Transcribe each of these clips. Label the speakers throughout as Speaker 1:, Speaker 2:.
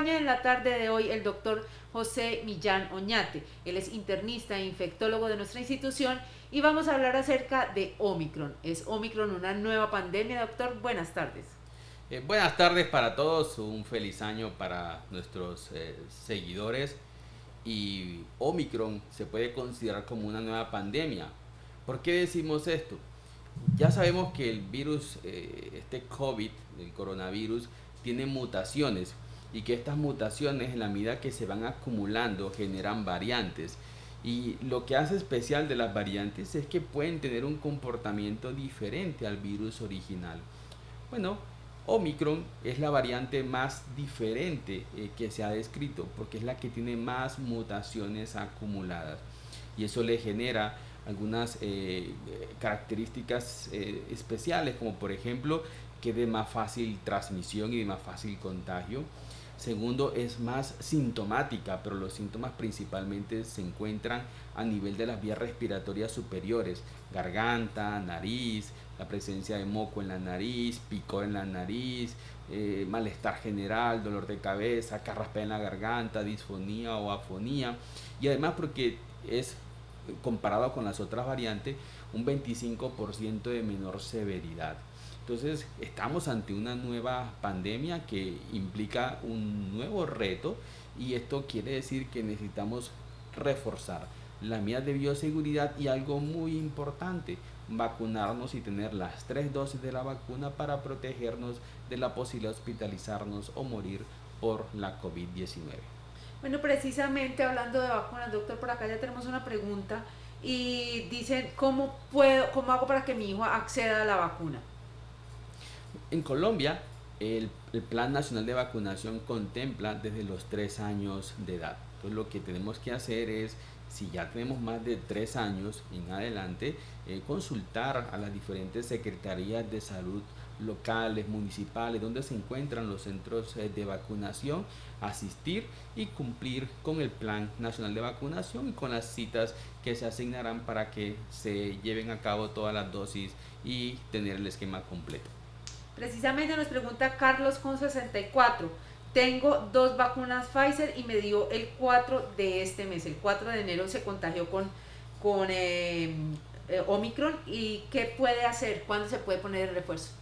Speaker 1: acompaña en la tarde de hoy el doctor José Millán Oñate. Él es internista e infectólogo de nuestra institución y vamos a hablar acerca de Omicron. ¿Es Omicron una nueva pandemia, doctor? Buenas tardes.
Speaker 2: Buenas tardes para todos, un feliz año para nuestros seguidores y Omicron se puede considerar como una nueva pandemia. ¿Por qué decimos esto? Ya sabemos que el virus, este COVID, el coronavirus, tiene mutaciones y que estas mutaciones en la medida que se van acumulando generan variantes. Y lo que hace especial de las variantes es que pueden tener un comportamiento diferente al virus original. Bueno, Omicron es la variante más diferente que se ha descrito porque es la que tiene más mutaciones acumuladas y eso le genera algunas características especiales, como por ejemplo que es de más fácil transmisión y de más fácil contagio. Segundo, es más sintomática, pero los síntomas principalmente se encuentran a nivel de las vías respiratorias superiores: garganta, nariz, la presencia de moco en la nariz, picor en la nariz, malestar general, dolor de cabeza, carraspea en la garganta, disfonía o afonía. Y además porque es, comparado con las otras variantes, un 25% de menor severidad. Entonces estamos ante una nueva pandemia que implica un nuevo reto y esto quiere decir que necesitamos reforzar las medidas de bioseguridad y algo muy importante, vacunarnos y tener las 3 dosis de la vacuna para protegernos de la posibilidad de hospitalizarnos o morir por la COVID-19.
Speaker 1: Bueno, precisamente hablando de vacunas, doctor, por acá ya tenemos una pregunta y dicen, cómo hago para que mi hijo acceda a la vacuna?
Speaker 2: En Colombia, el Plan Nacional de Vacunación contempla desde los 3 años de edad. Entonces lo que tenemos que hacer es, si ya tenemos más de 3 años en adelante, consultar a las diferentes secretarías de salud locales, municipales, donde se encuentran los centros de vacunación, asistir y cumplir con el Plan Nacional de Vacunación y con las citas que se asignarán para que se lleven a cabo todas las dosis y tener el esquema completo.
Speaker 1: Precisamente nos pregunta Carlos con 64. Tengo dos vacunas Pfizer y me dio el 4 de este mes. El 4 de enero se contagió con Omicron. ¿Y qué puede hacer? ¿Cuándo se puede poner el refuerzo?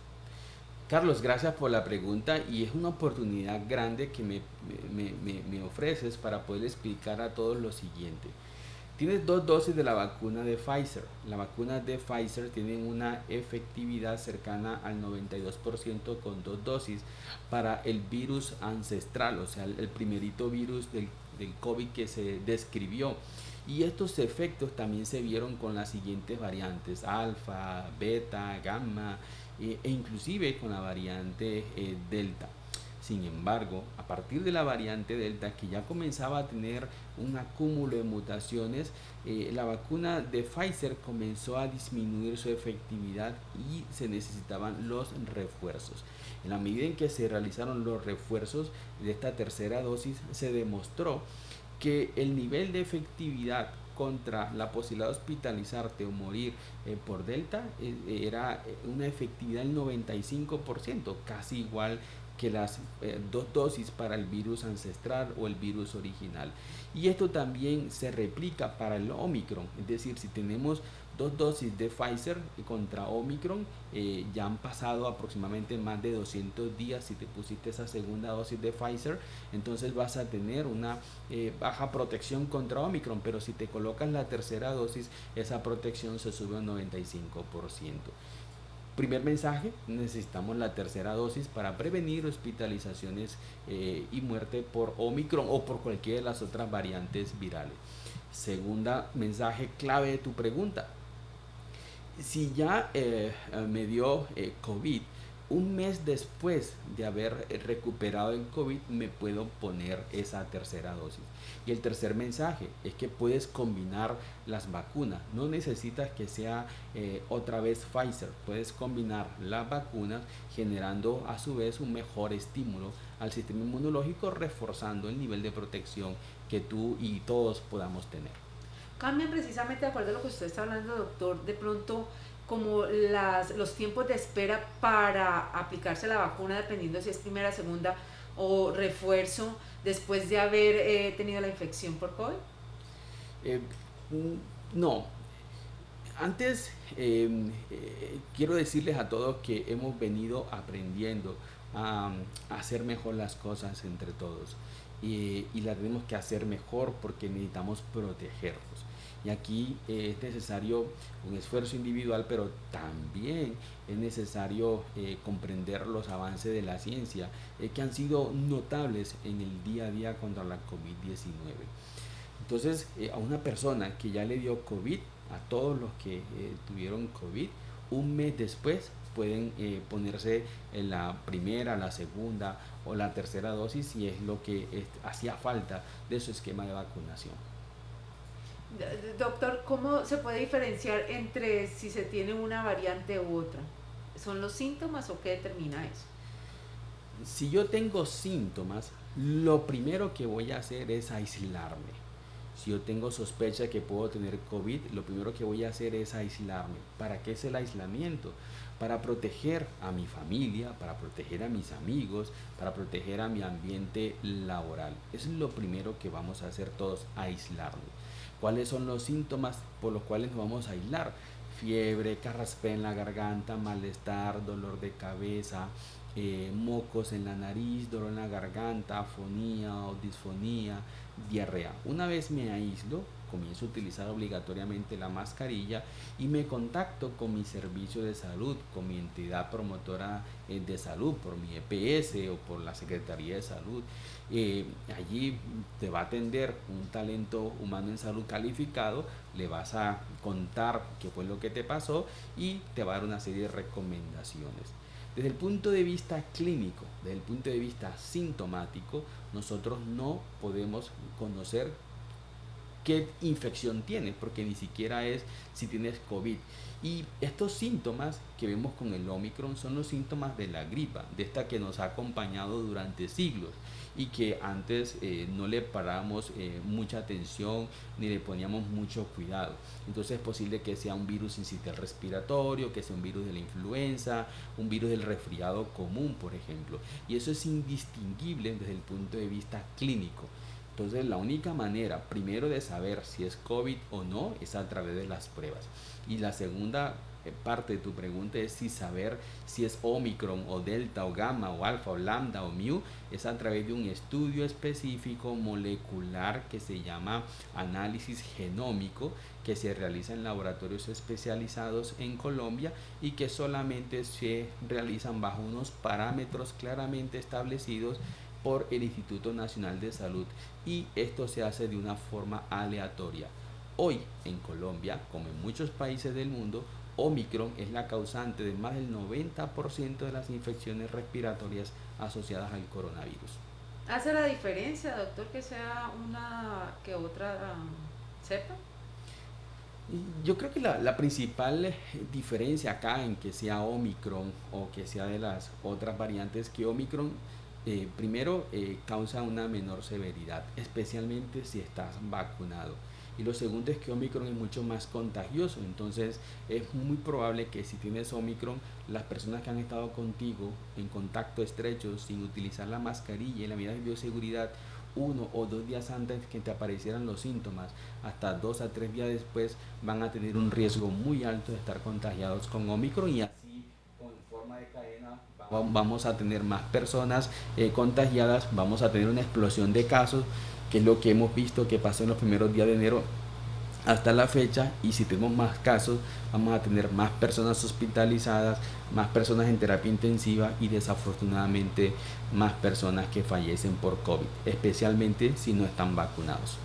Speaker 2: Carlos, gracias por la pregunta y es una oportunidad grande que me ofreces para poder explicar a todos lo siguiente. Tienes 2 dosis de la vacuna de Pfizer. La vacuna de Pfizer tiene una efectividad cercana al 92% con 2 dosis para el virus ancestral, o sea, el primerito virus del COVID que se describió. Y estos efectos también se vieron con las siguientes variantes: alfa, beta, gamma e inclusive con la variante delta. Sin embargo, a partir de la variante Delta, que ya comenzaba a tener un acúmulo de mutaciones, la vacuna de Pfizer comenzó a disminuir su efectividad y se necesitaban los refuerzos. En la medida en que se realizaron los refuerzos de esta tercera dosis, se demostró que el nivel de efectividad contra la posibilidad de hospitalizarte o morir por delta era una efectividad del 95%, casi igual que las 2 dosis para el virus ancestral o el virus original. Y esto también se replica para el Omicron, es decir, si tenemos 2 dosis de Pfizer contra Omicron, ya han pasado aproximadamente más de 200 días si te pusiste esa segunda dosis de Pfizer, entonces vas a tener una baja protección contra Omicron, pero si te colocas la tercera dosis, esa protección se sube a un 95%. Primer mensaje: necesitamos la tercera dosis para prevenir hospitalizaciones y muerte por Omicron o por cualquiera de las otras variantes virales. Segunda mensaje clave de tu pregunta: si ya me dio COVID, un mes después de haber recuperado el COVID me puedo poner esa tercera dosis. Y el tercer mensaje es que puedes combinar las vacunas. No necesitas que sea otra vez Pfizer. Puedes combinar las vacunas generando a su vez un mejor estímulo al sistema inmunológico, reforzando el nivel de protección que tú y todos podamos tener.
Speaker 1: Cambian precisamente de acuerdo a lo que usted está hablando, doctor, de pronto como los tiempos de espera para aplicarse la vacuna, dependiendo si es primera, segunda o refuerzo después de haber tenido la infección por COVID?
Speaker 2: Eh, no, antes quiero decirles a todos que hemos venido aprendiendo a hacer mejor las cosas entre todos y las tenemos que hacer mejor porque necesitamos protegernos. Y aquí es necesario un esfuerzo individual, pero también es necesario comprender los avances de la ciencia que han sido notables en el día a día contra la COVID-19. Entonces, a una persona que ya le dio COVID, a todos los que tuvieron COVID, un mes después pueden ponerse en la primera, la segunda o la tercera dosis si es lo que hacía falta de su esquema de vacunación.
Speaker 1: Doctor, ¿cómo se puede diferenciar entre si se tiene una variante u otra? ¿Son los síntomas o qué determina eso?
Speaker 2: Si yo tengo síntomas, lo primero que voy a hacer es aislarme. Si yo tengo sospecha que puedo tener COVID, lo primero que voy a hacer es aislarme. ¿Para qué es el aislamiento? Para proteger a mi familia, para proteger a mis amigos, para proteger a mi ambiente laboral. Eso es lo primero que vamos a hacer todos, aislarnos. ¿Cuáles son los síntomas por los cuales nos vamos a aislar? Fiebre, carraspea en la garganta, malestar, dolor de cabeza, mocos en la nariz, dolor en la garganta, afonía o disfonía, diarrea. Una vez me aíslo, comienzo a utilizar obligatoriamente la mascarilla y me contacto con mi servicio de salud, con mi entidad promotora de salud, por mi EPS o por la Secretaría de Salud. Allí te va a atender un talento humano en salud calificado, le vas a contar qué fue lo que te pasó y te va a dar una serie de recomendaciones. Desde el punto de vista clínico, desde el punto de vista sintomático, nosotros no podemos conocer qué infección tienes, porque ni siquiera es si tienes COVID. Y estos síntomas que vemos con el Omicron son los síntomas de la gripa, de esta que nos ha acompañado durante siglos y que antes no le parábamos mucha atención ni le poníamos mucho cuidado. Entonces es posible que sea un virus sincitial respiratorio, que sea un virus de la influenza, un virus del resfriado común, por ejemplo. Y eso es indistinguible desde el punto de vista clínico. Entonces la única manera, primero, de saber si es COVID o no es a través de las pruebas. Y la segunda parte de tu pregunta es si saber si es Omicron o Delta o Gamma o Alfa o Lambda o Mu es a través de un estudio específico molecular que se llama análisis genómico, que se realiza en laboratorios especializados en Colombia y que solamente se realizan bajo unos parámetros claramente establecidos por el Instituto Nacional de Salud, y esto se hace de una forma aleatoria. Hoy en Colombia, como en muchos países del mundo, Omicron es la causante de más del 90% de las infecciones respiratorias asociadas al coronavirus.
Speaker 1: ¿Hace la diferencia, doctor, que sea una que otra cepa?
Speaker 2: Yo creo que la principal diferencia acá en que sea Omicron o que sea de las otras variantes, que Omicron primero causa una menor severidad, especialmente si estás vacunado. Y lo segundo es que Omicron es mucho más contagioso, entonces es muy probable que si tienes Omicron, las personas que han estado contigo en contacto estrecho sin utilizar la mascarilla y la medida de bioseguridad 1 o 2 días antes que te aparecieran los síntomas, hasta 2 a 3 días después, van a tener un riesgo muy alto de estar contagiados con Omicron, y así, con forma de cadena, vamos a tener más personas contagiadas, vamos a tener una explosión de casos, que es lo que hemos visto que pasó en los primeros días de enero hasta la fecha, y si tenemos más casos vamos a tener más personas hospitalizadas, más personas en terapia intensiva y desafortunadamente más personas que fallecen por COVID, especialmente si no están vacunados.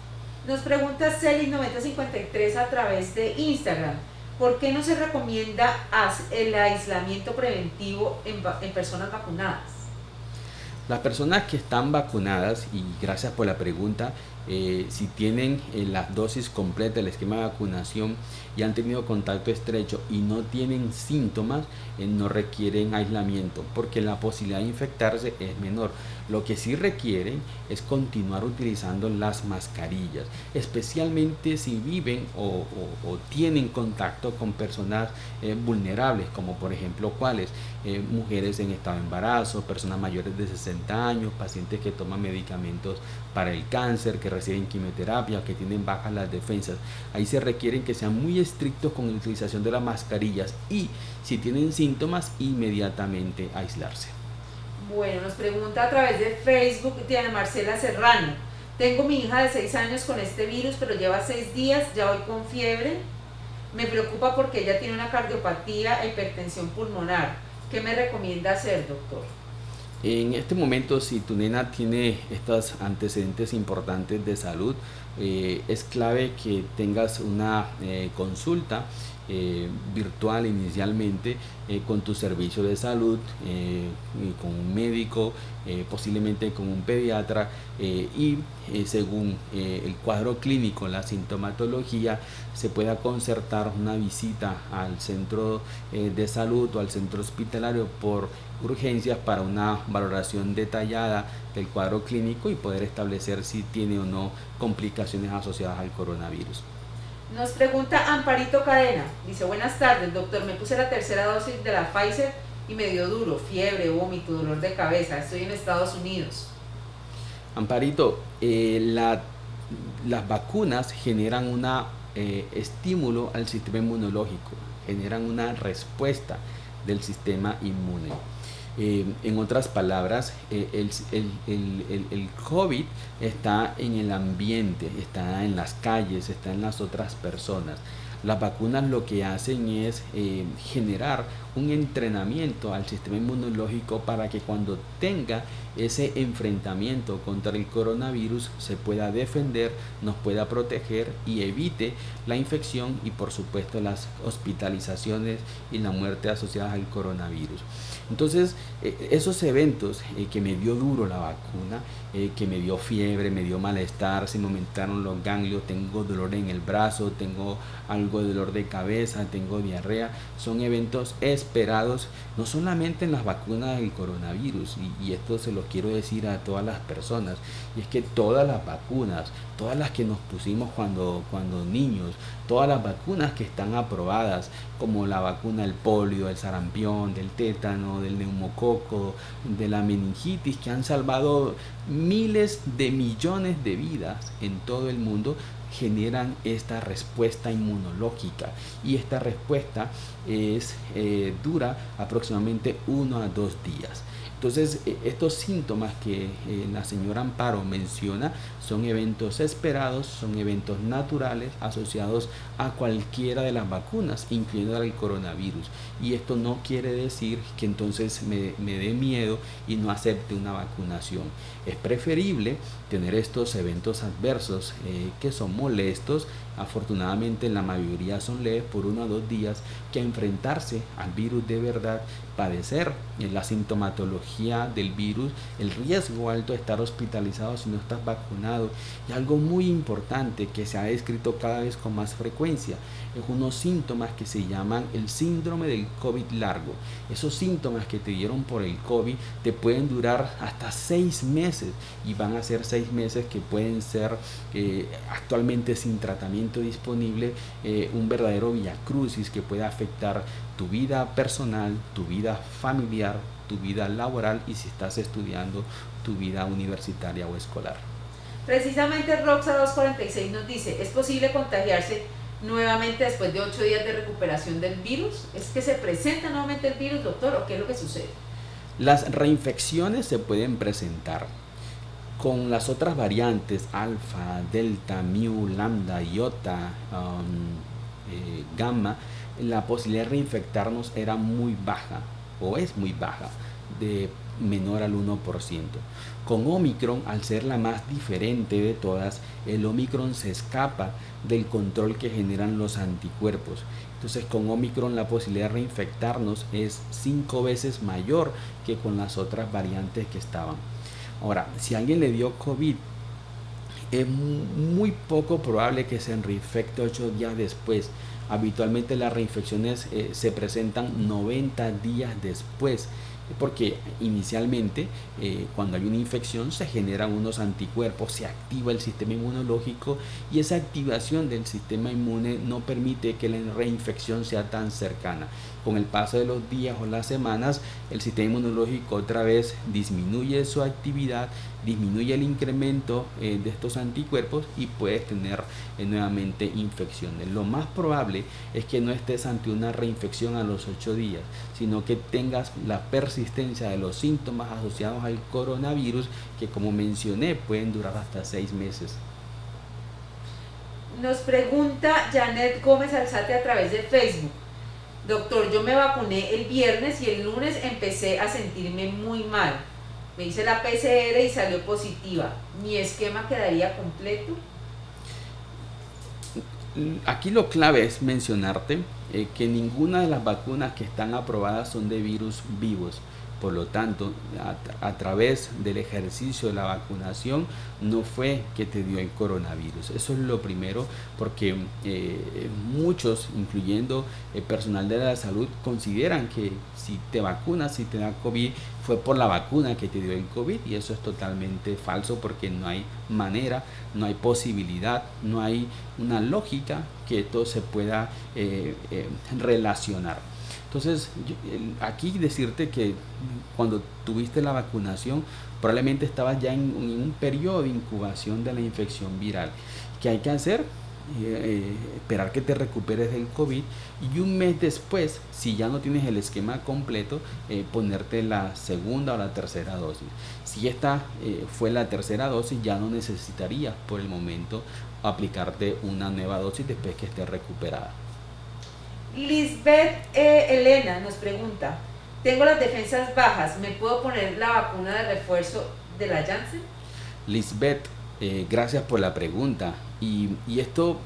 Speaker 1: Nos pregunta Celis9053 a través de Instagram: ¿por qué no se recomienda el aislamiento preventivo en personas vacunadas?
Speaker 2: Las personas que están vacunadas, y gracias por la pregunta, si tienen las dosis completas del esquema de vacunación y han tenido contacto estrecho y no tienen síntomas, no requieren aislamiento porque la posibilidad de infectarse es menor. Lo que sí requieren es continuar utilizando las mascarillas, especialmente si viven o tienen contacto con personas vulnerables, como por ejemplo cuáles, mujeres en estado de embarazo, personas mayores de 60 años, pacientes que toman medicamentos para el cáncer, que reciben quimioterapia, que tienen bajas las defensas. Ahí se requieren que sean muy estrictos con la utilización de las mascarillas y si tienen síntomas, inmediatamente aislarse.
Speaker 1: Bueno, nos pregunta a través de Facebook Diana Marcela Serrano. Tengo mi hija de 6 años con este virus, pero lleva 6 días, ya voy con fiebre. Me preocupa porque ella tiene una cardiopatía e hipertensión pulmonar. ¿Qué me recomienda hacer, doctor?
Speaker 2: En este momento, si tu nena tiene estos antecedentes importantes de salud, es clave que tengas una consulta virtual inicialmente con tu servicio de salud, con un médico, posiblemente con un pediatra y según el cuadro clínico, la sintomatología, se pueda concertar una visita al centro de salud o al centro hospitalario por urgencias para una valoración detallada del cuadro clínico y poder establecer si tiene o no complicaciones asociadas al coronavirus.
Speaker 1: Nos pregunta Amparito Cadena. Dice, buenas tardes, doctor. Me puse la tercera dosis de la Pfizer y me dio duro, fiebre, vómito, dolor de cabeza. Estoy en Estados Unidos.
Speaker 2: Amparito, las vacunas generan un estímulo al sistema inmunológico, generan una respuesta del sistema inmune. En otras palabras, el COVID está en el ambiente, está en las calles, está en las otras personas. Las vacunas lo que hacen es generar un entrenamiento al sistema inmunológico para que cuando tenga ese enfrentamiento contra el coronavirus se pueda defender, nos pueda proteger y evite la infección y por supuesto las hospitalizaciones y la muerte asociadas al coronavirus. Entonces, esos eventos que me dio duro la vacuna, que me dio fiebre, me dio malestar, se me aumentaron los ganglios, tengo dolor en el brazo, tengo algo de dolor de cabeza, tengo diarrea, son eventos esperados no solamente en las vacunas del coronavirus, y esto se lo quiero decir a todas las personas, y es que todas las vacunas, todas las que nos pusimos cuando niños, todas las vacunas que están aprobadas, como la vacuna del polio, del sarampión, del tétano, del neumococo, de la meningitis, que han salvado miles de millones de vidas en todo el mundo, generan esta respuesta inmunológica y esta respuesta dura aproximadamente 1 a 2 días. Entonces, estos síntomas que la señora Amparo menciona son eventos esperados, son eventos naturales asociados a cualquiera de las vacunas, incluyendo el coronavirus. Y esto no quiere decir que entonces me dé miedo y no acepte una vacunación. Es preferible tener estos eventos adversos que son molestos. Afortunadamente la mayoría son leves por 1 a 2 días, que enfrentarse al virus de verdad, padecer la sintomatología del virus, el riesgo alto de estar hospitalizado si no estás vacunado, y algo muy importante que se ha descrito cada vez con más frecuencia, es unos síntomas que se llaman el síndrome del COVID largo. Esos síntomas que te dieron por el COVID te pueden durar hasta 6 meses y van a ser 6 meses que pueden ser actualmente sin tratamiento disponible, un verdadero viacrucis que puede afectar tu vida personal, tu vida familiar, tu vida laboral y si estás estudiando, tu vida universitaria o escolar.
Speaker 1: Precisamente Roxa 246 nos dice, ¿es posible contagiarse nuevamente después de 8 días de recuperación del virus? ¿Es que se presenta nuevamente el virus, doctor, o qué es lo que sucede?
Speaker 2: Las reinfecciones se pueden presentar con las otras variantes alfa, delta, mu, lambda, iota, gamma. La posibilidad de reinfectarnos era muy baja o es muy baja, de menor al 1%. Con Omicron, al ser la más diferente de todas, el Omicron se escapa del control que generan los anticuerpos. Entonces con Omicron la posibilidad de reinfectarnos es 5 veces mayor que con las otras variantes que estaban. Ahora, si a alguien le dio COVID, es muy poco probable que se reinfecte 8 días después. Habitualmente las reinfecciones se presentan 90 días después porque inicialmente cuando hay una infección se generan unos anticuerpos, se activa el sistema inmunológico y esa activación del sistema inmune no permite que la reinfección sea tan cercana. Con el paso de los días o las semanas, el sistema inmunológico otra vez disminuye su actividad, disminuye el incremento de estos anticuerpos y puedes tener nuevamente infecciones. Lo más probable es que no estés ante una reinfección a los 8 días, sino que tengas la persistencia de los síntomas asociados al coronavirus que, como mencioné, pueden durar hasta 6 meses.
Speaker 1: Nos pregunta Janet Gómez Alzate a través de Facebook. Doctor, yo me vacuné el viernes y el lunes empecé a sentirme muy mal. Me hice la PCR y salió positiva. ¿Mi esquema quedaría completo?
Speaker 2: Aquí lo clave es mencionarte que ninguna de las vacunas que están aprobadas son de virus vivos. Por lo tanto, a través del ejercicio de la vacunación no fue que te dio el coronavirus. Eso es lo primero, porque muchos, incluyendo el personal de la salud, consideran que si te vacunas, si te da COVID, fue por la vacuna que te dio el COVID, y eso es totalmente falso, porque no hay manera, no hay posibilidad, no hay una lógica que esto se pueda relacionar. Entonces, aquí decirte que cuando tuviste la vacunación, probablemente estabas ya en un periodo de incubación de la infección viral. ¿Qué hay que hacer? Esperar que te recuperes del COVID y un mes después, si ya no tienes el esquema completo, ponerte la segunda o la tercera dosis. Si esta fue la tercera dosis, ya no necesitarías por el momento aplicarte una nueva dosis después que estés recuperada.
Speaker 1: Lisbeth Elena nos pregunta, tengo las defensas bajas, ¿me puedo poner la vacuna de refuerzo de la Janssen?
Speaker 2: Lisbeth, gracias por la pregunta, y esto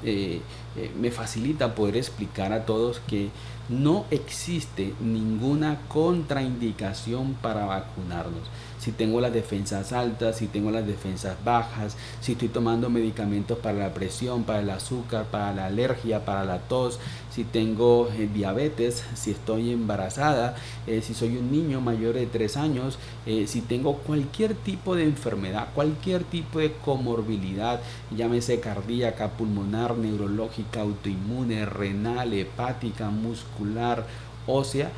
Speaker 2: me facilita poder explicar a todos que no existe ninguna contraindicación para vacunarnos. Si tengo las defensas altas, si tengo las defensas bajas, si estoy tomando medicamentos para la presión, para el azúcar, para la alergia, para la tos, si tengo diabetes, si estoy embarazada, si soy un niño mayor de 3 años, si tengo cualquier tipo de enfermedad, cualquier tipo de comorbilidad, llámese cardíaca, pulmonar, neurológica, autoinmune, renal, hepática, muscular, ósea,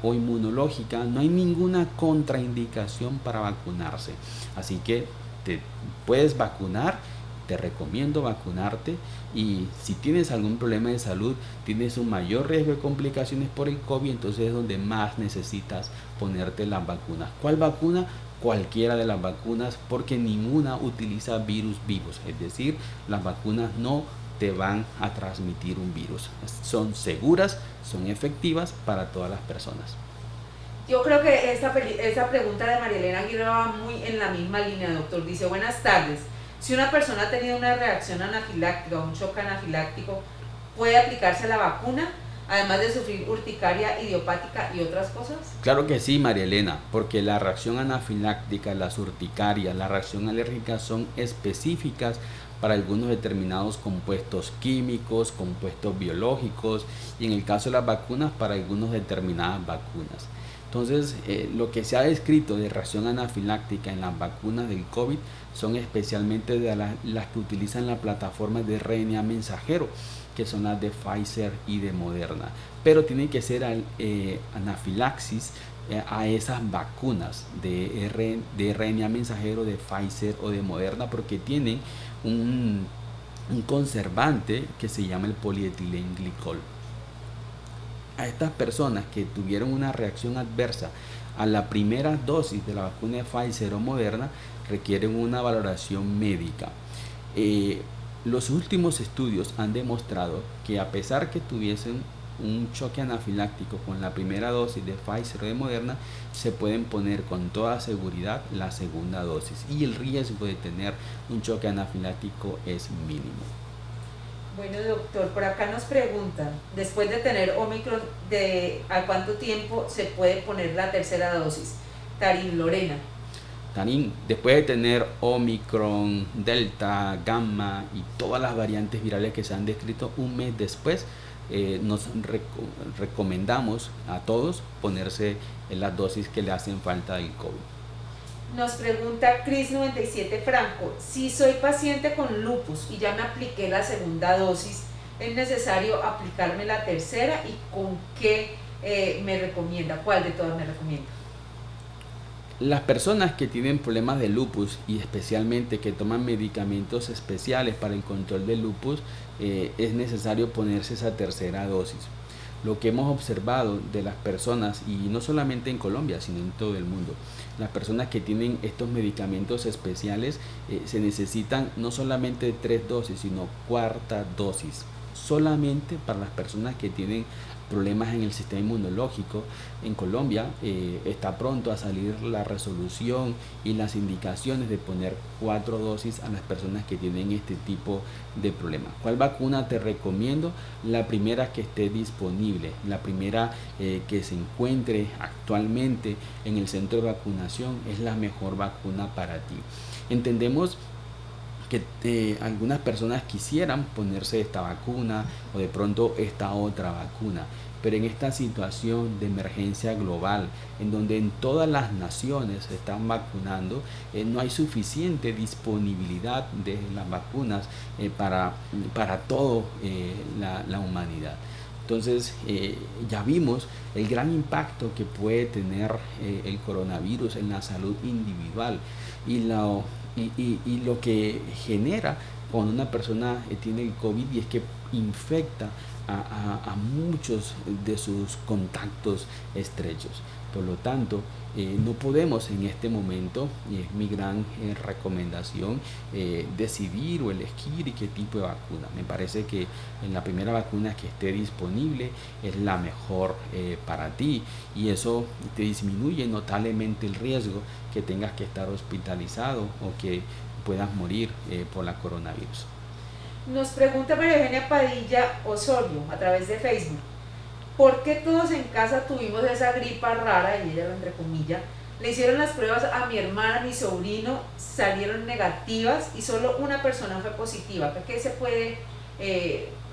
Speaker 2: o inmunológica, no hay ninguna contraindicación para vacunarse. Así que te puedes vacunar, te recomiendo vacunarte, y si tienes algún problema de salud, tienes un mayor riesgo de complicaciones por el COVID, entonces es donde más necesitas ponerte las vacunas. ¿Cuál vacuna? Cualquiera de las vacunas, porque ninguna utiliza virus vivos, es decir, las vacunas no te van a transmitir un virus. Son seguras, son efectivas para todas las personas.
Speaker 1: Yo creo que esta pregunta de María Elena Aguirre va muy en la misma línea, doctor. Dice, buenas tardes. Si una persona ha tenido una reacción anafiláctica o un shock anafiláctico, ¿puede aplicarse la vacuna? Además de sufrir urticaria idiopática y otras cosas.
Speaker 2: Claro que sí, María Elena, porque la reacción anafiláctica, las urticarias, la reacción alérgica son específicas para algunos determinados compuestos químicos, compuestos biológicos, y en el caso de las vacunas, para algunas determinadas vacunas. Entonces, lo que se ha descrito de reacción anafiláctica en las vacunas del COVID son especialmente de las que utilizan la plataforma de RNA mensajero, que son las de Pfizer y de Moderna. Pero tiene que ser anafilaxis a esas vacunas de RNA mensajero de Pfizer o de Moderna, porque tienen un conservante que se llama el polietilenglicol. A estas personas que tuvieron una reacción adversa a la primera dosis de la vacuna de Pfizer o Moderna requieren una valoración médica. Los últimos estudios han demostrado que a pesar que tuviesen un choque anafiláctico con la primera dosis de Pfizer o de Moderna, se pueden poner con toda seguridad la segunda dosis y el riesgo de tener un choque anafiláctico es mínimo.
Speaker 1: Bueno, doctor, por acá nos preguntan, después de tener Omicron, ¿a cuánto tiempo se puede poner la tercera dosis? Tarín Lorena.
Speaker 2: Tarín, después de tener Omicron, Delta, Gamma y todas las variantes virales que se han descrito, un mes después nos recomendamos a todos ponerse las dosis que le hacen falta del COVID.
Speaker 1: Nos pregunta Cris97 Franco, si soy paciente con lupus y ya me apliqué la segunda dosis, ¿es necesario aplicarme la tercera y con qué me recomienda? ¿Cuál de todas me recomienda?
Speaker 2: Las personas que tienen problemas de lupus y especialmente que toman medicamentos especiales para el control del lupus, es necesario ponerse esa tercera dosis. Lo que hemos observado de las personas, y no solamente en Colombia, sino en todo el mundo, las personas que tienen estos medicamentos especiales se necesitan no solamente 3 dosis, sino 4ª dosis, solamente para las personas que tienen problemas en el sistema inmunológico. En Colombia está pronto a salir la resolución y las indicaciones de poner 4 dosis a las personas que tienen este tipo de problemas. ¿Cuál vacuna te recomiendo? La primera que esté disponible, la primera que se encuentre actualmente en el centro de vacunación es la mejor vacuna para ti. Entendemos que algunas personas quisieran ponerse esta vacuna o de pronto esta otra vacuna, pero en esta situación de emergencia global, en donde en todas las naciones se están vacunando, no hay suficiente disponibilidad de las vacunas para toda la humanidad. Entonces ya vimos el gran impacto que puede tener el coronavirus en la salud individual y lo que genera cuando una persona tiene el COVID, y es que infecta a muchos de sus contactos estrechos. Por lo tanto, no podemos en este momento, y es mi gran recomendación, decidir o elegir qué tipo de vacuna. Me parece que en la primera vacuna que esté disponible es la mejor para ti, y eso te disminuye notablemente el riesgo que tengas que estar hospitalizado o que puedas morir por la coronavirus.
Speaker 1: Nos pregunta María Eugenia Padilla Osorio a través de Facebook, ¿por qué todos en casa tuvimos esa gripa rara? Y ella lo entre comillas. Le hicieron las pruebas a mi hermana, a mi sobrino, salieron negativas y solo una persona fue positiva. ¿Qué se puede,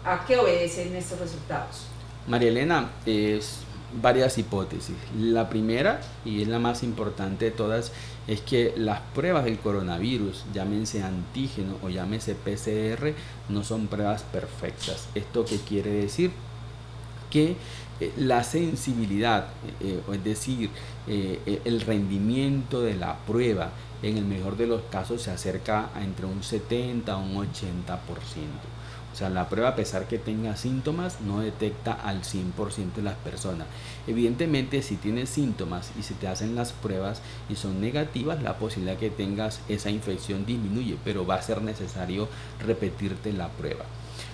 Speaker 1: a qué obedecen estos resultados?
Speaker 2: María Elena, es varias hipótesis. La primera, y es la más importante de todas, es que las pruebas del coronavirus, llámense antígeno o llámese PCR, no son pruebas perfectas. ¿Esto qué quiere decir? Que la sensibilidad, es decir, el rendimiento de la prueba, en el mejor de los casos se acerca a entre un 70 a un 80%. O sea, la prueba, a pesar que tenga síntomas, no detecta al 100% de las personas. Evidentemente, si tienes síntomas y se te hacen las pruebas y son negativas, la posibilidad que tengas esa infección disminuye, pero va a ser necesario repetirte la prueba.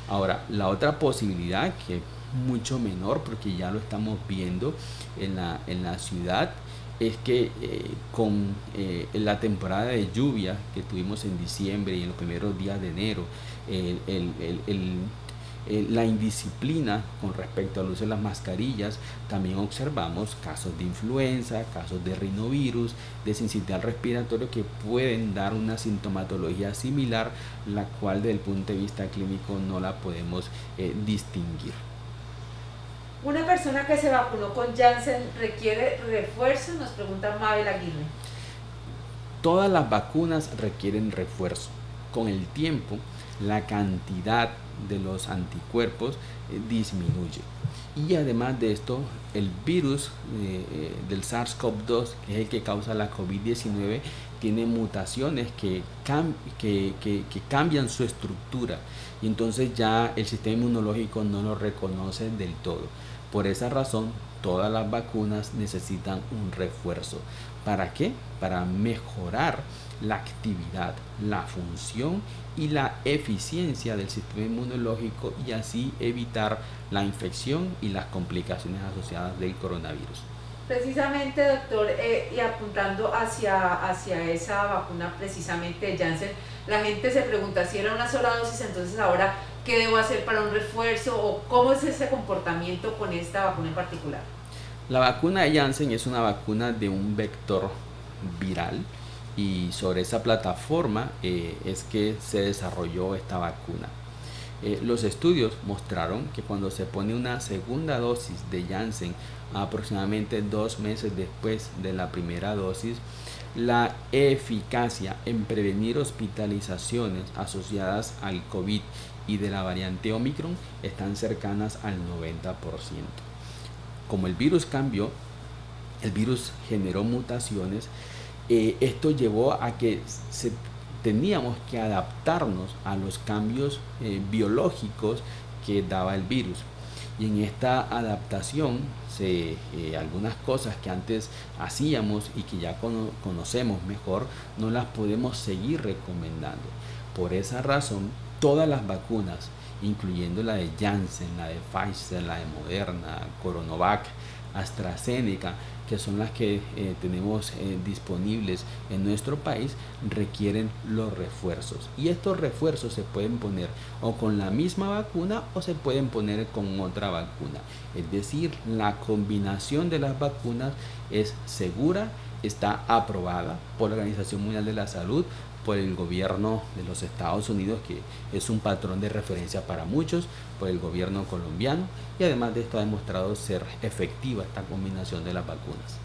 Speaker 2: Ahora, la otra posibilidad, que es mucho menor porque ya lo estamos viendo en la ciudad, es que con la temporada de lluvia que tuvimos en diciembre y en los primeros días de enero, la indisciplina con respecto al uso de las mascarillas, también observamos casos de influenza, casos de rinovirus, de sincitial respiratorio, que pueden dar una sintomatología similar, la cual desde el punto de vista clínico no la podemos distinguir.
Speaker 1: ¿Una persona que se vacunó con Janssen requiere refuerzo? Nos pregunta Mabel Aguirre.
Speaker 2: Todas las vacunas requieren refuerzo. Con el tiempo, la cantidad de los anticuerpos disminuye. Y además de esto, el virus del SARS-CoV-2, que es el que causa la COVID-19, tiene mutaciones que cambian su estructura, y entonces ya el sistema inmunológico no lo reconoce del todo. Por esa razón, todas las vacunas necesitan un refuerzo. ¿Para qué? Para mejorar la actividad, la función y la eficiencia del sistema inmunológico, y así evitar la infección y las complicaciones asociadas del coronavirus.
Speaker 1: Precisamente, doctor, y apuntando hacia esa vacuna precisamente de Janssen, la gente se pregunta si era una sola dosis, entonces ahora, ¿qué debo hacer para un refuerzo? ¿O cómo es ese comportamiento con esta vacuna en particular?
Speaker 2: La vacuna de Janssen es una vacuna de un vector viral, y sobre esa plataforma es que se desarrolló esta vacuna. Los estudios mostraron que cuando se pone una segunda dosis de Janssen aproximadamente 2 meses después de la primera dosis, la eficacia en prevenir hospitalizaciones asociadas al COVID y de la variante Omicron están cercanas al 90%. Como el virus cambió, el virus generó mutaciones, esto llevó a que teníamos que adaptarnos a los cambios biológicos que daba el virus. Y en esta adaptación, algunas cosas que antes hacíamos y que ya conocemos mejor, no las podemos seguir recomendando. Por esa razón, todas las vacunas, incluyendo la de Janssen, la de Pfizer, la de Moderna, Coronavac, AstraZeneca, que son las que tenemos disponibles en nuestro país, requieren los refuerzos. Y estos refuerzos se pueden poner o con la misma vacuna o se pueden poner con otra vacuna. Es decir, la combinación de las vacunas es segura, está aprobada por la Organización Mundial de la Salud, por el gobierno de los Estados Unidos, que es un patrón de referencia para muchos, por el gobierno colombiano, y además de esto ha demostrado ser efectiva esta combinación de las vacunas.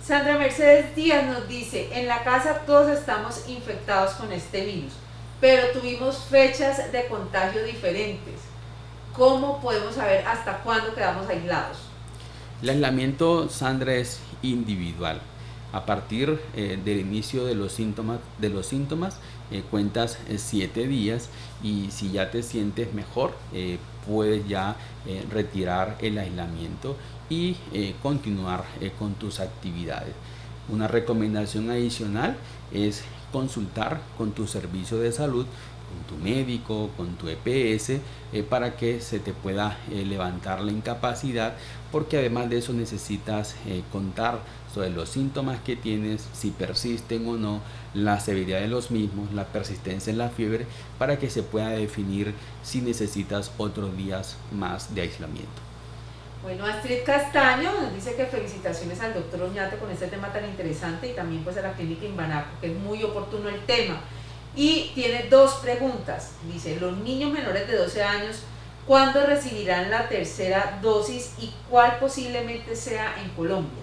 Speaker 1: Sandra Mercedes Díaz nos dice, en la casa todos estamos infectados con este virus, pero tuvimos fechas de contagio diferentes. ¿Cómo podemos saber hasta cuándo quedamos aislados?
Speaker 2: El aislamiento, Sandra, es individual. A partir del inicio de los síntomas, cuentas 7 días, y si ya te sientes mejor, puedes ya retirar el aislamiento y continuar con tus actividades. Una recomendación adicional es consultar con tu servicio de salud, con tu médico, con tu EPS, para que se te pueda levantar la incapacidad, porque además de eso necesitas contar sobre los síntomas que tienes, si persisten o no, la severidad de los mismos, la persistencia en la fiebre, para que se pueda definir si necesitas otros días más de aislamiento.
Speaker 1: Bueno, Astrid Castaño nos dice que felicitaciones al doctor Oñate con este tema tan interesante, y también pues a la clínica Imbanaco, que es muy oportuno el tema. Y tiene 2 preguntas. Dice, los niños menores de 12 años, ¿cuándo recibirán la tercera dosis y cuál posiblemente sea en Colombia?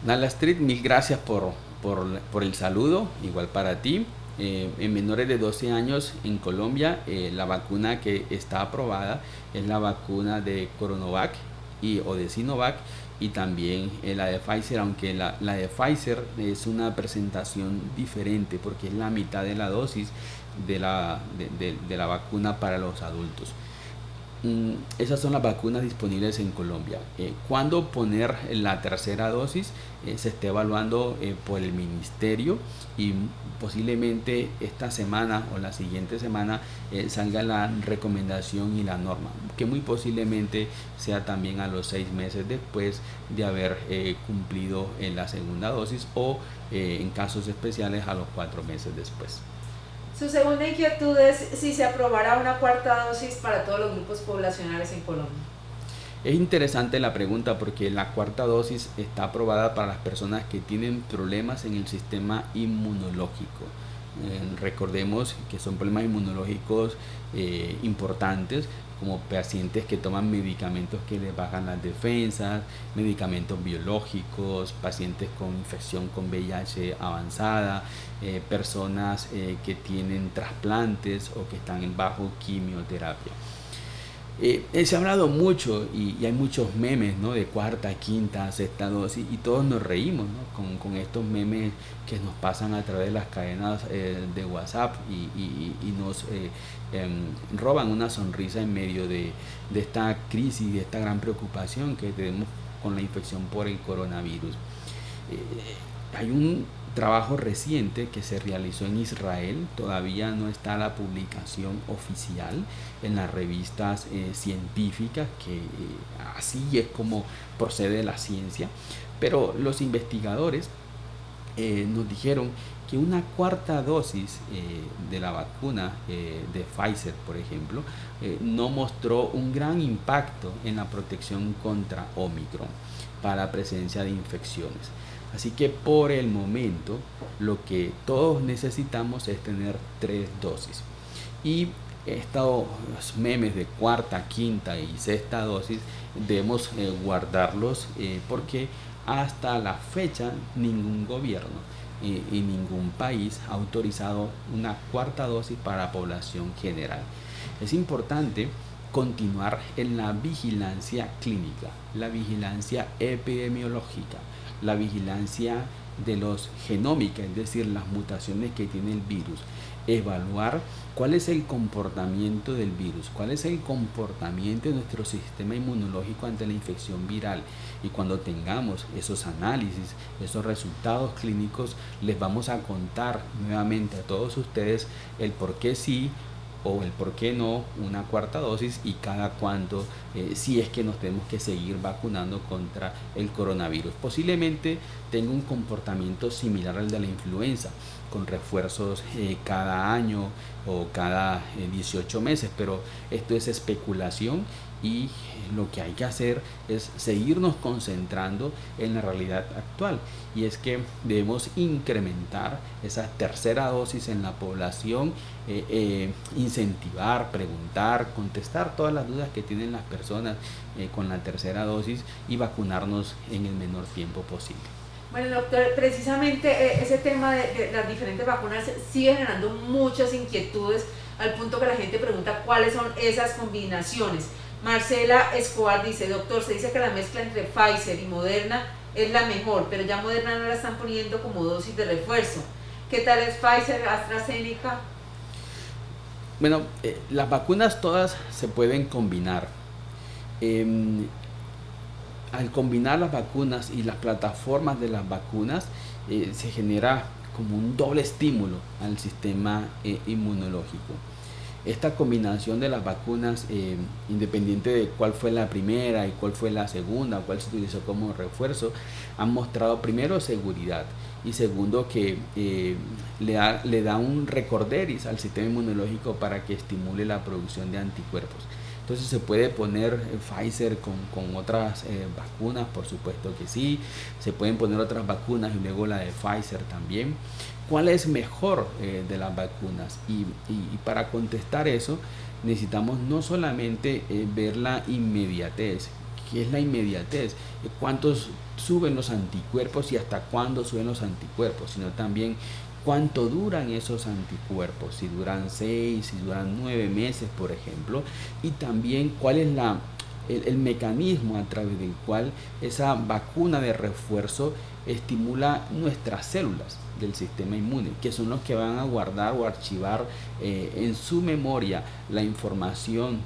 Speaker 2: Nala Astrid, mil gracias por el saludo, igual para ti. En menores de 12 años en Colombia, la vacuna que está aprobada es la vacuna de Coronavac o de Sinovac, y también la de Pfizer, aunque la de Pfizer es una presentación diferente porque es la mitad de la dosis de la vacuna para los adultos. Esas son las vacunas disponibles en Colombia. ¿Cuándo poner la tercera dosis? Se está evaluando por el ministerio, y posiblemente esta semana o la siguiente semana salga la recomendación y la norma, que muy posiblemente sea también a los 6 meses después de haber cumplido en la segunda dosis, o en casos especiales a los 4 meses después.
Speaker 1: Su segunda inquietud es si se aprobará una cuarta dosis para todos los grupos poblacionales en Colombia.
Speaker 2: Es interesante la pregunta, porque la cuarta dosis está aprobada para las personas que tienen problemas en el sistema inmunológico. Recordemos que son problemas inmunológicos importantes, como pacientes que toman medicamentos que les bajan las defensas, medicamentos biológicos, pacientes con infección con VIH avanzada, personas que tienen trasplantes o que están bajo quimioterapia. Se ha hablado mucho y hay muchos memes, ¿no?, de cuarta, quinta, sexta dosis, y todos nos reímos, ¿no?, con estos memes que nos pasan a través de las cadenas de WhatsApp y nos roban una sonrisa en medio de esta crisis, de esta gran preocupación que tenemos con la infección por el coronavirus. Hay un trabajo reciente que se realizó en Israel, todavía no está la publicación oficial en las revistas científicas, que así es como procede la ciencia, pero los investigadores nos dijeron que una cuarta dosis de la vacuna de Pfizer, por ejemplo, no mostró un gran impacto en la protección contra Omicron para la presencia de infecciones. Así que por el momento lo que todos necesitamos es tener 3 dosis. Y estos memes de cuarta, quinta y sexta dosis debemos guardarlos porque hasta la fecha ningún gobierno y ningún país ha autorizado una cuarta dosis para la población general. Es importante continuar en la vigilancia clínica, la vigilancia epidemiológica, la vigilancia de los genómica, es decir, las mutaciones que tiene el virus, evaluar cuál es el comportamiento del virus, cuál es el comportamiento de nuestro sistema inmunológico ante la infección viral. Y cuando tengamos esos análisis, esos resultados clínicos, les vamos a contar nuevamente a todos ustedes el por qué sí o el por qué no una cuarta dosis y cada cuánto, si es que nos tenemos que seguir vacunando contra el coronavirus. Posiblemente tenga un comportamiento similar al de la influenza, con refuerzos cada año o cada 18 meses, pero esto es especulación y lo que hay que hacer es seguirnos concentrando en la realidad actual, y es que debemos incrementar esa tercera dosis en la población, incentivar, preguntar, contestar todas las dudas que tienen las personas con la tercera dosis y vacunarnos en el menor tiempo posible.
Speaker 1: Bueno, doctor, precisamente ese tema de las diferentes vacunas sigue generando muchas inquietudes, al punto que la gente pregunta cuáles son esas combinaciones. Marcela Escobar dice: doctor, se dice que la mezcla entre Pfizer y Moderna es la mejor, pero ya Moderna no la están poniendo como dosis de refuerzo. ¿Qué tal es Pfizer, AstraZeneca?
Speaker 2: Bueno, las vacunas todas se pueden combinar. Al combinar las vacunas y las plataformas de las vacunas, se genera como un doble estímulo al sistema inmunológico. Esta combinación de las vacunas, independiente de cuál fue la primera y cuál fue la segunda, cuál se utilizó como refuerzo, han mostrado primero seguridad y segundo que le da un recorderis al sistema inmunológico para que estimule la producción de anticuerpos. Entonces se puede poner Pfizer con otras vacunas, por supuesto que sí. Se pueden poner otras vacunas y luego la de Pfizer también. ¿Cuál es mejor de las vacunas? Y para contestar eso necesitamos no solamente ver la inmediatez. ¿Qué es la inmediatez? ¿Cuántos suben los anticuerpos y hasta cuándo suben los anticuerpos? Sino también cuánto duran esos anticuerpos, si duran 6, si duran 9 meses, por ejemplo, y también cuál es el mecanismo a través del cual esa vacuna de refuerzo estimula nuestras células del sistema inmune, que son los que van a guardar o archivar en su memoria la información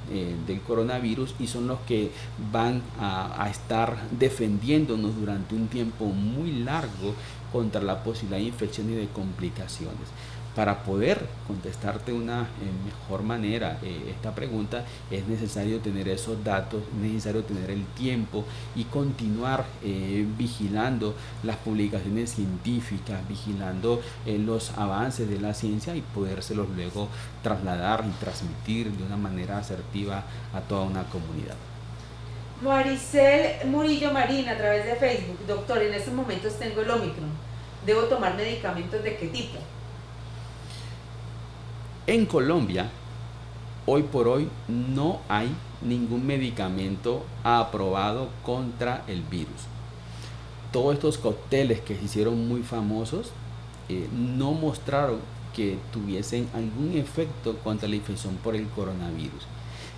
Speaker 2: del coronavirus, y son los que van a estar defendiéndonos durante un tiempo muy largo contra la posibilidad de infección y de complicaciones. Para poder contestarte de una mejor manera esta pregunta, es necesario tener esos datos, es necesario tener el tiempo y continuar vigilando las publicaciones científicas, vigilando los avances de la ciencia y podérselos luego trasladar y transmitir de una manera asertiva a toda una comunidad.
Speaker 1: Maricel Murillo Marín, a través de Facebook: doctor, en estos momentos tengo el Omicron, ¿debo tomar medicamentos de qué tipo?
Speaker 2: En Colombia, hoy por hoy, no hay ningún medicamento aprobado contra el virus. Todos estos cócteles que se hicieron muy famosos no mostraron que tuviesen algún efecto contra la infección por el coronavirus.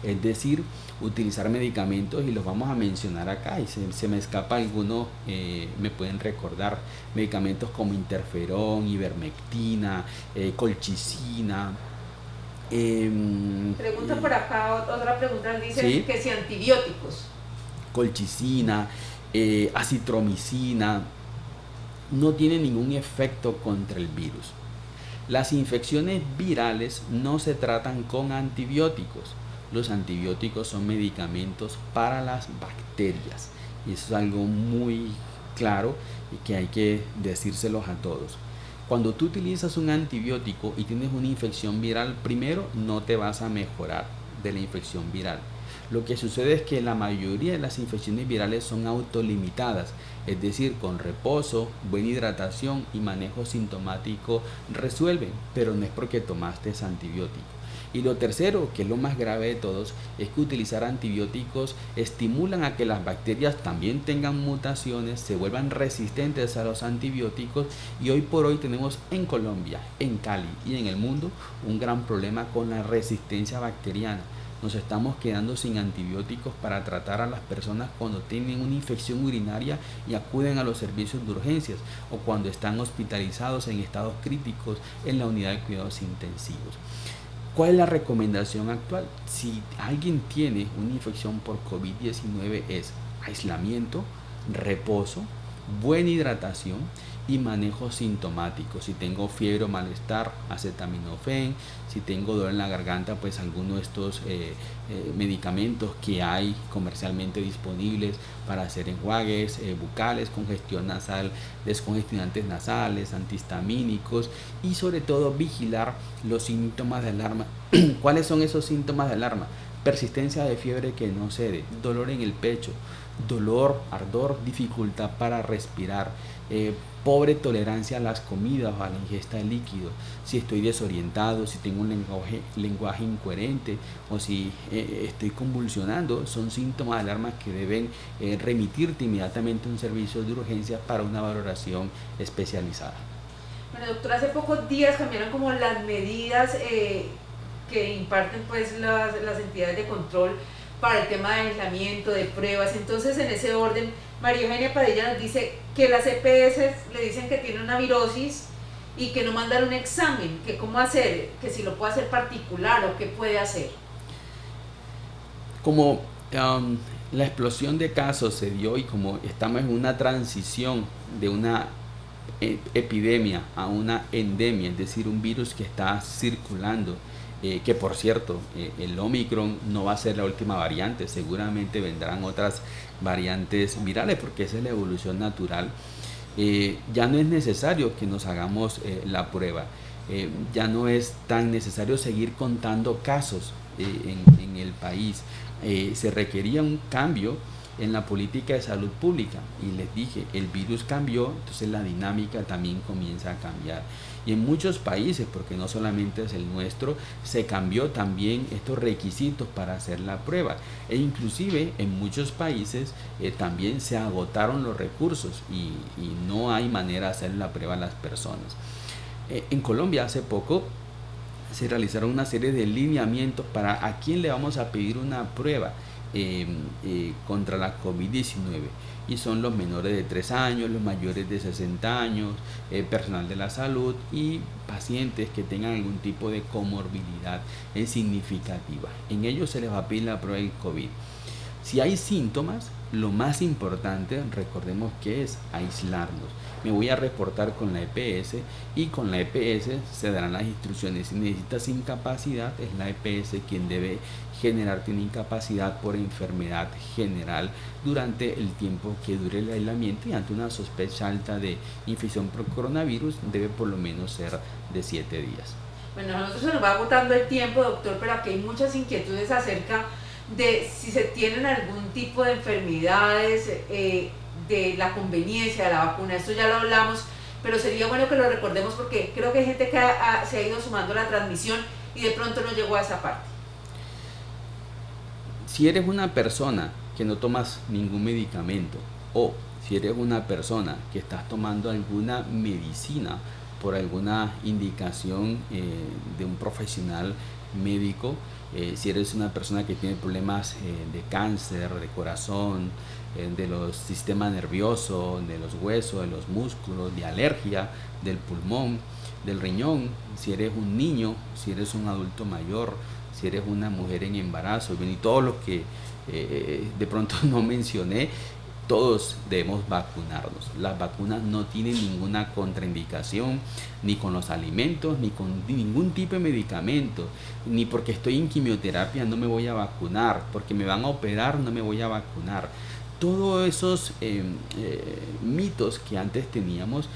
Speaker 2: Es decir, utilizar medicamentos, y los vamos a mencionar acá, y se me escapa alguno, me pueden recordar, medicamentos como interferón, ivermectina, colchicina.
Speaker 1: Pregunta por acá, otra pregunta, dice
Speaker 2: ¿sí?
Speaker 1: que si antibióticos.
Speaker 2: Colchicina, acitromicina, no tienen ningún efecto contra el virus. Las infecciones virales no se tratan con antibióticos. Los antibióticos son medicamentos para las bacterias, y eso es algo muy claro y que hay que decírselos a todos. Cuando tú utilizas un antibiótico y tienes una infección viral, primero no te vas a mejorar de la infección viral. Lo que sucede es que la mayoría de las infecciones virales son autolimitadas, es decir, con reposo, buena hidratación y manejo sintomático resuelven, pero no es porque tomaste ese antibiótico. Y lo tercero, que es lo más grave de todos, es que utilizar antibióticos estimulan a que las bacterias también tengan mutaciones, se vuelvan resistentes a los antibióticos, y hoy por hoy tenemos en Colombia, en Cali y en el mundo un gran problema con la resistencia bacteriana. Nos estamos quedando sin antibióticos para tratar a las personas cuando tienen una infección urinaria y acuden a los servicios de urgencias, o cuando están hospitalizados en estados críticos en la unidad de cuidados intensivos. ¿Cuál es la recomendación actual? Si alguien tiene una infección por COVID-19, es aislamiento, reposo, buena hidratación y manejo sintomático. Si tengo fiebre o malestar, acetaminofén. Si tengo dolor en la garganta, pues alguno de estos medicamentos que hay comercialmente disponibles para hacer enjuagues bucales, congestión nasal, descongestionantes nasales, antihistamínicos, y sobre todo vigilar los síntomas de alarma. ¿Cuáles son esos síntomas de alarma? Persistencia de fiebre que no cede, dolor en el pecho, dolor, ardor, dificultad para respirar, pobre tolerancia a las comidas o a la ingesta de líquidos, si estoy desorientado, si tengo un lenguaje incoherente, o si estoy convulsionando, son síntomas de alarma que deben remitirte inmediatamente a un servicio de urgencias para una valoración especializada.
Speaker 1: Bueno, doctor, hace pocos días cambiaron como las medidas que imparten pues las entidades de control para el tema de aislamiento, de pruebas. Entonces, en ese orden, María Eugenia Padilla nos dice que las EPS le dicen que tiene una virosis y que no mandan un examen, que cómo hacer, que si lo puede hacer particular o qué puede hacer.
Speaker 2: Como la explosión de casos se dio, y como estamos en una transición de una epidemia a una endemia, es decir, un virus que está circulando, que por cierto, el Omicron no va a ser la última variante, seguramente vendrán otras variantes virales, porque esa es la evolución natural. Ya no es necesario que nos hagamos la prueba, ya no es tan necesario seguir contando casos en el país. Se requería un cambio en la política de salud pública, y les dije, el virus cambió, entonces la dinámica también comienza a cambiar, y en muchos países, porque no solamente es el nuestro, se cambió también estos requisitos para hacer la prueba, e inclusive en muchos países también se agotaron los recursos y no hay manera de hacer la prueba a las personas. En Colombia hace poco se realizaron una serie de lineamientos para a quién le vamos a pedir una prueba contra la COVID-19, y son los menores de 3 años, los mayores de 60 años, personal de la salud y pacientes que tengan algún tipo de comorbilidad significativa. En ellos se les va a pedir la prueba del COVID. Si hay síntomas, lo más importante, recordemos que es aislarnos. Me voy a reportar con la EPS, y con la EPS se darán las instrucciones. Si necesitas incapacidad, es la EPS quien debe generarte una incapacidad por enfermedad general durante el tiempo que dure el aislamiento, y ante una sospecha alta de infección por coronavirus debe por lo menos ser de 7 días.
Speaker 1: Bueno, a nosotros se nos va agotando el tiempo, doctor, pero aquí hay muchas inquietudes acerca de si se tienen algún tipo de enfermedades, de la conveniencia de la vacuna. Esto ya lo hablamos, pero sería bueno que lo recordemos, porque creo que hay gente que se ha ido sumando a la transmisión y de pronto no llegó a esa parte.
Speaker 2: Si eres una persona que no tomas ningún medicamento, o si eres una persona que estás tomando alguna medicina por alguna indicación de un profesional médico, si eres una persona que tiene problemas de cáncer, de corazón, de los sistemas nerviosos, de los huesos, de los músculos, de alergia, del pulmón, del riñón, si eres un niño, si eres un adulto mayor, si eres una mujer en embarazo, y todos los que de pronto no mencioné, todos debemos vacunarnos. Las vacunas no tienen ninguna contraindicación, ni con los alimentos, ni con ningún tipo de medicamento, ni porque estoy en quimioterapia no me voy a vacunar, porque me van a operar no me voy a vacunar. Todos esos mitos que antes teníamos,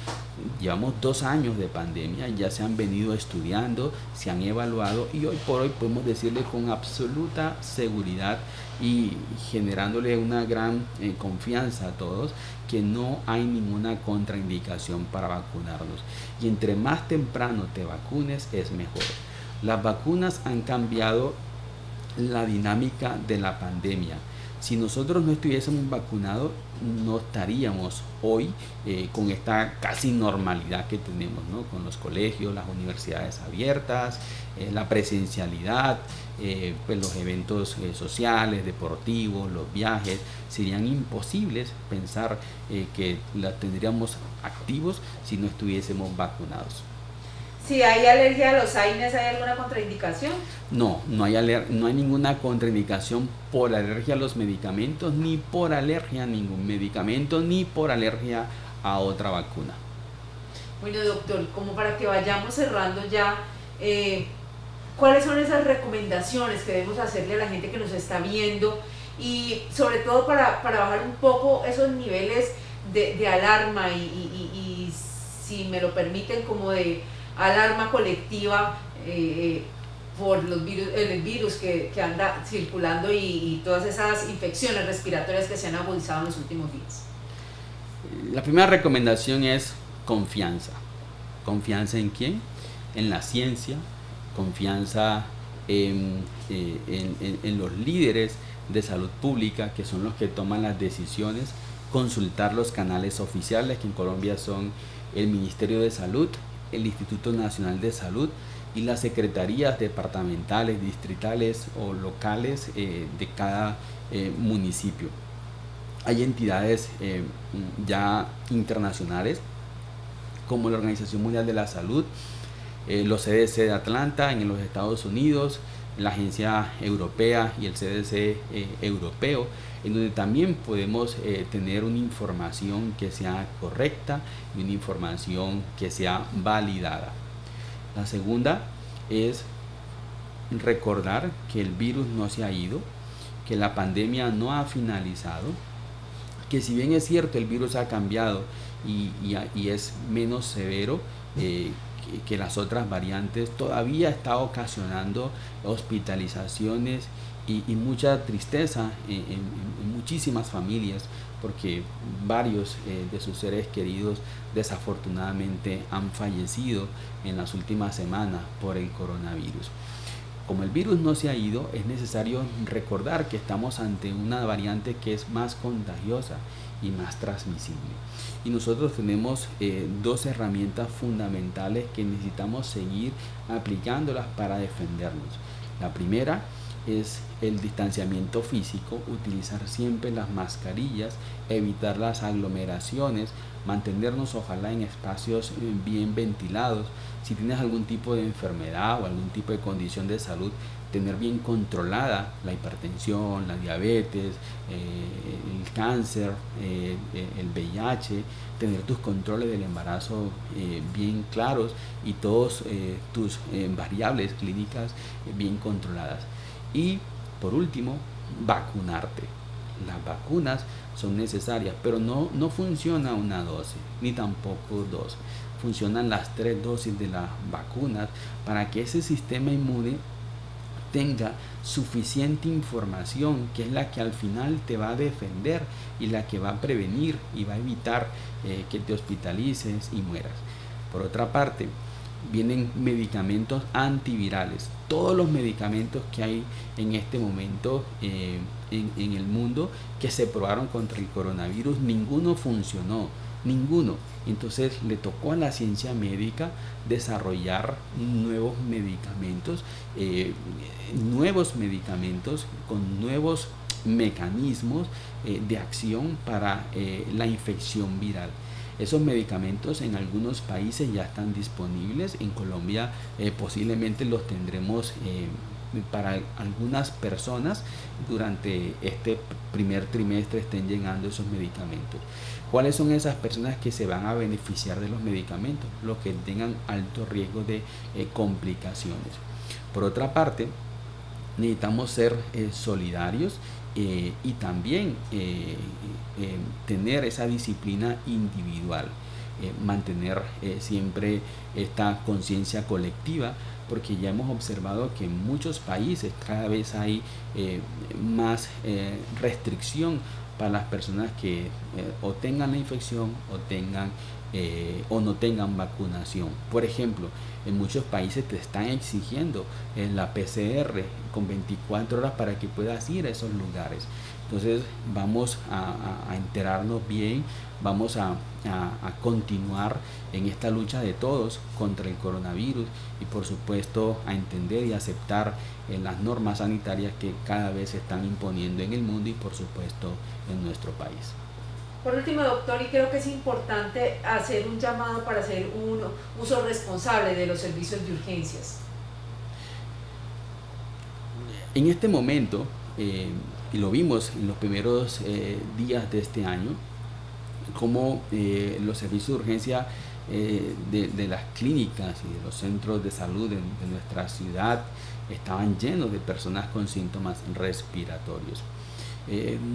Speaker 2: llevamos 2 años de pandemia, ya se han venido estudiando, se han evaluado, y hoy por hoy podemos decirle con absoluta seguridad y generándole una gran confianza a todos, que no hay ninguna contraindicación para vacunarnos, y entre más temprano te vacunes es mejor. Las vacunas han cambiado la dinámica de la pandemia. Si nosotros no estuviésemos vacunados, no estaríamos hoy con esta casi normalidad que tenemos, ¿no? Con los colegios, las universidades abiertas, la presencialidad, pues los eventos sociales, deportivos, los viajes. Serían imposibles pensar que las tendríamos activos si no estuviésemos vacunados.
Speaker 1: Si hay alergia a los AINES, ¿hay alguna contraindicación?
Speaker 2: No hay ninguna contraindicación por alergia a los medicamentos, ni por alergia a ningún medicamento, ni por alergia a otra vacuna.
Speaker 1: Bueno, doctor, como para que vayamos cerrando ya, ¿cuáles son esas recomendaciones que debemos hacerle a la gente que nos está viendo? Y sobre todo para bajar un poco esos niveles de alarma y, si me lo permiten, como de alarma colectiva por los virus, el virus que anda circulando y todas esas infecciones respiratorias que se han agudizado en los últimos días.
Speaker 2: La primera recomendación es confianza. ¿Confianza en quién? En la ciencia, confianza en los líderes de salud pública, que son los que toman las decisiones, consultar los canales oficiales, que en Colombia son el Ministerio de Salud, el Instituto Nacional de Salud y las secretarías departamentales, distritales o locales de cada municipio. Hay entidades ya internacionales como la Organización Mundial de la Salud, los CDC de Atlanta en los Estados Unidos, la Agencia Europea y el CDC europeo, en donde también podemos tener una información que sea correcta y una información que sea validada. La segunda es recordar que el virus no se ha ido, que la pandemia no ha finalizado, que si bien es cierto el virus ha cambiado y es menos severo que las otras variantes, todavía está ocasionando hospitalizaciones y mucha tristeza en muchísimas familias, porque varios de sus seres queridos desafortunadamente han fallecido en las últimas semanas por el coronavirus. Como el virus no se ha ido, es necesario recordar que estamos ante una variante que es más contagiosa y más transmisible. Y nosotros tenemos dos herramientas fundamentales que necesitamos seguir aplicándolas para defendernos. La primera es el distanciamiento físico, utilizar siempre las mascarillas, evitar las aglomeraciones, mantenernos ojalá en espacios bien ventilados. Si tienes algún tipo de enfermedad o algún tipo de condición de salud, tener bien controlada la hipertensión, la diabetes, el cáncer, el VIH, tener tus controles del embarazo bien claros y todos tus variables clínicas bien controladas. Y por último, vacunarte. Las vacunas son necesarias, pero no funciona una dosis, ni tampoco dos. Funcionan las 3 dosis de las vacunas para que ese sistema inmune tenga suficiente información, que es la que al final te va a defender y la que va a prevenir y va a evitar que te hospitalices y mueras. Por otra parte, vienen medicamentos antivirales. Todos los medicamentos que hay en este momento en el mundo que se probaron contra el coronavirus, ninguno funcionó, ninguno. Entonces le tocó a la ciencia médica desarrollar nuevos medicamentos con nuevos mecanismos de acción para la infección viral. Esos medicamentos en algunos países ya están disponibles. En Colombia posiblemente los tendremos para algunas personas durante este primer trimestre estén llegando esos medicamentos. ¿Cuáles son esas personas que se van a beneficiar de los medicamentos? Los que tengan alto riesgo de complicaciones. Por otra parte, necesitamos ser solidarios y también tener esa disciplina individual, mantener siempre esta conciencia colectiva, porque ya hemos observado que en muchos países cada vez hay más restricción para las personas que o tengan la infección o no tengan vacunación. Por ejemplo, en muchos países te están exigiendo la PCR con 24 horas para que puedas ir a esos lugares. Entonces vamos a enterarnos bien, vamos a continuar en esta lucha de todos contra el coronavirus y por supuesto a entender y aceptar las normas sanitarias que cada vez se están imponiendo en el mundo y por supuesto en nuestro país.
Speaker 1: Por último, doctor, y creo que es importante hacer un llamado para hacer un uso responsable de los servicios de urgencias.
Speaker 2: En este momento, y lo vimos en los primeros días de este año, como los servicios de urgencia de las clínicas y de los centros de salud de nuestra ciudad estaban llenos de personas con síntomas respiratorios.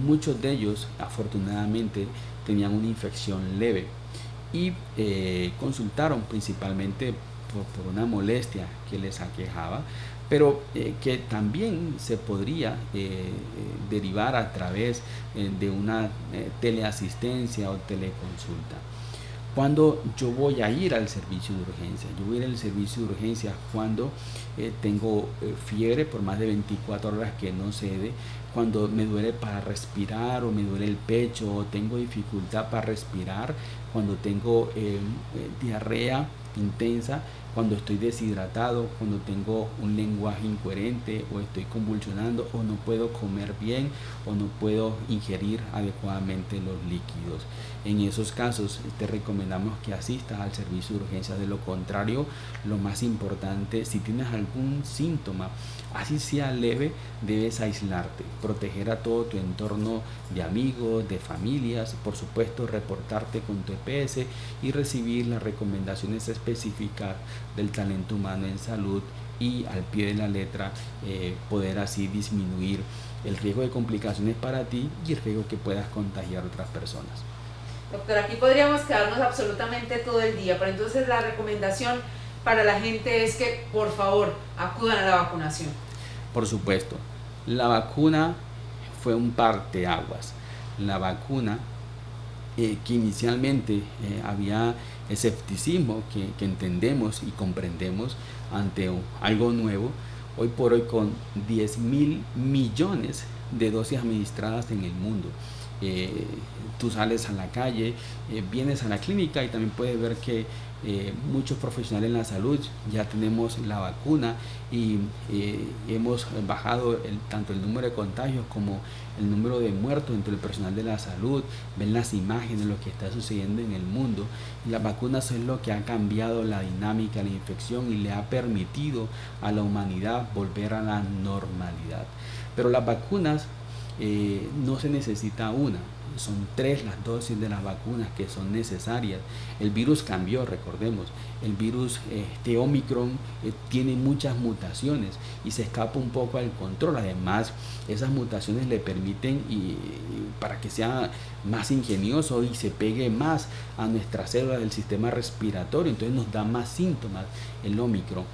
Speaker 2: Muchos de ellos afortunadamente tenían una infección leve y consultaron principalmente por una molestia que les aquejaba, pero que también se podría derivar a través de una teleasistencia o teleconsulta. Cuando yo voy a ir al servicio de urgencia, yo voy a ir al servicio de urgencia cuando tengo fiebre por más de 24 horas que no cede, cuando me duele para respirar o me duele el pecho o tengo dificultad para respirar, cuando tengo diarrea intensa, cuando estoy deshidratado, cuando tengo un lenguaje incoherente o estoy convulsionando o no puedo comer bien o no puedo ingerir adecuadamente los líquidos. En esos casos te recomendamos que asistas al servicio de urgencias. De lo contrario, lo más importante, si tienes algún síntoma, así sea leve, debes aislarte, proteger a todo tu entorno de amigos, de familias, por supuesto reportarte con tu EPS y recibir las recomendaciones específicas del talento humano en salud y al pie de la letra poder así disminuir el riesgo de complicaciones para ti y el riesgo que puedas contagiar a otras personas.
Speaker 1: Doctor, aquí podríamos quedarnos absolutamente todo el día, pero entonces la recomendación para la gente es que por favor acudan a la vacunación.
Speaker 2: Por supuesto, la vacuna fue un parteaguas. La vacuna que inicialmente había escepticismo que entendemos y comprendemos ante algo nuevo, hoy por hoy con 10.000 millones de dosis administradas en el mundo. Tú sales a la calle, vienes a la clínica y también puedes ver que muchos profesionales en la salud ya tenemos la vacuna y hemos bajado tanto el número de contagios como el número de muertos entre el personal de la salud. Ven las imágenes de lo que está sucediendo en el mundo. Las vacunas es lo que ha cambiado la dinámica de la infección y le ha permitido a la humanidad volver a la normalidad. Pero las vacunas no se necesita una, son 3 las dosis de las vacunas que son necesarias. El virus cambió, recordemos, el virus Omicron tiene muchas mutaciones y se escapa un poco al control. Además, esas mutaciones le permiten para que sea más ingenioso y se pegue más a nuestras células del sistema respiratorio, entonces nos da más síntomas el Omicron.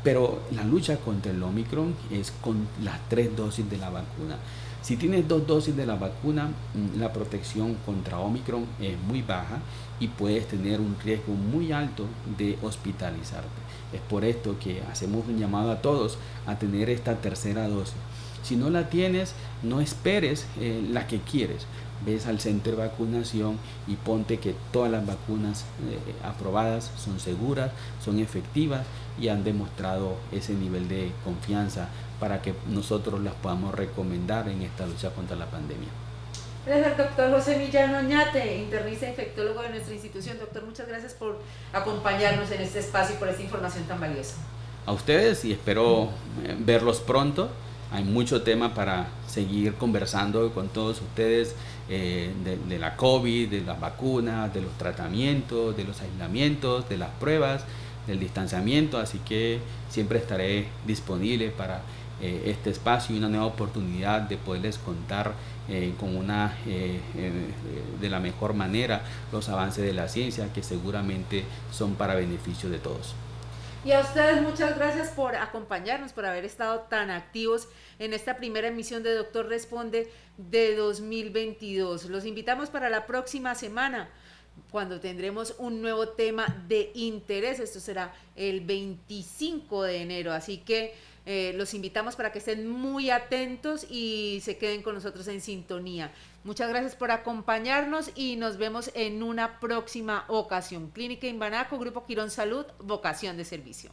Speaker 2: Pero la lucha contra el Omicron es con las 3 dosis de la vacuna. Si tienes 2 dosis de la vacuna, la protección contra Omicron es muy baja y puedes tener un riesgo muy alto de hospitalizarte. Es por esto que hacemos un llamado a todos a tener esta tercera dosis. Si no la tienes, no esperes la que quieres. Ves al centro de vacunación y ponte que todas las vacunas aprobadas son seguras, son efectivas y han demostrado ese nivel de confianza para que nosotros las podamos recomendar en esta lucha contra la pandemia.
Speaker 1: Es el doctor José Millán Oñate, internista e infectólogo de nuestra institución. Doctor, muchas gracias por acompañarnos en este espacio y por esta información tan valiosa.
Speaker 2: A ustedes y espero verlos pronto. Hay mucho tema para seguir conversando con todos ustedes de la COVID, de las vacunas, de los tratamientos, de los aislamientos, de las pruebas, del distanciamiento. Así que siempre estaré disponible para este espacio y una nueva oportunidad de poderles contar de la mejor manera los avances de la ciencia que seguramente son para beneficio de todos.
Speaker 1: Y a ustedes muchas gracias por acompañarnos, por haber estado tan activos en esta primera emisión de Doctor Responde de 2022. Los invitamos para la próxima semana, cuando tendremos un nuevo tema de interés. Esto será el 25 de enero, así que los invitamos para que estén muy atentos y se queden con nosotros en sintonía. Muchas gracias por acompañarnos y nos vemos en una próxima ocasión. Clínica Imbanaco, Grupo Quirón Salud, vocación de servicio.